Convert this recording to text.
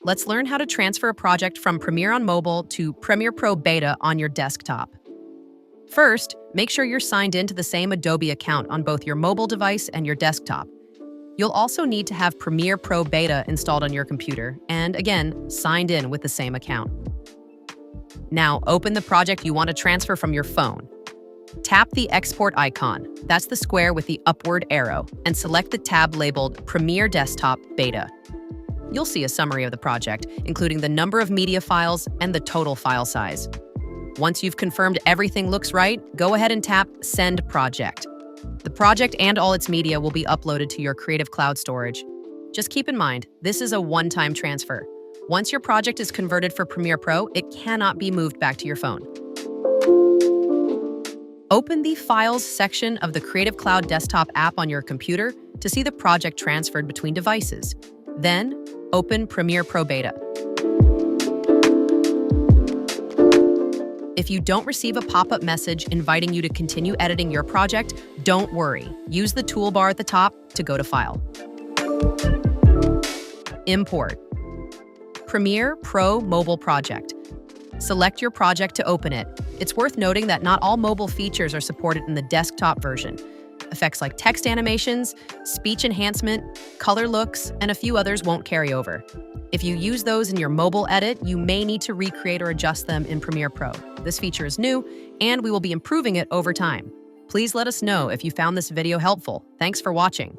let's learn how to transfer a project from Premiere on mobile to Premiere Pro Beta on your desktop. First, make sure you're signed into the same Adobe account on both your mobile device and your desktop. You'll also need to have Premiere Pro Beta installed on your computer and, again, signed in with the same account. Now, open the project you want to transfer from your phone. Tap the export icon, that's the square with the upward arrow, and select the tab labeled Premiere Desktop Beta. You'll see a summary of the project, including the number of media files and the total file size. Once you've confirmed everything looks right, go ahead and tap Send Project. The project and all its media will be uploaded to your Creative Cloud storage. Just keep in mind, this is a one-time transfer. Once your project is converted for Premiere Pro, it cannot be moved back to your phone. Open the Files section of the Creative Cloud desktop app on your computer to see the project transferred between devices. Then, open Premiere Pro Beta. If you don't receive a pop-up message inviting you to continue editing your project, don't worry. Use the toolbar at the top to go to File. Import. Premiere Pro Mobile Project. Select your project to open it. It's worth noting that not all mobile features are supported in the desktop version. Effects like text animations, speech enhancement, color looks, and a few others won't carry over. If you use those in your mobile edit, you may need to recreate or adjust them in Premiere Pro. This feature is new, and we will be improving it over time. Please let us know if you found this video helpful. Thanks for watching.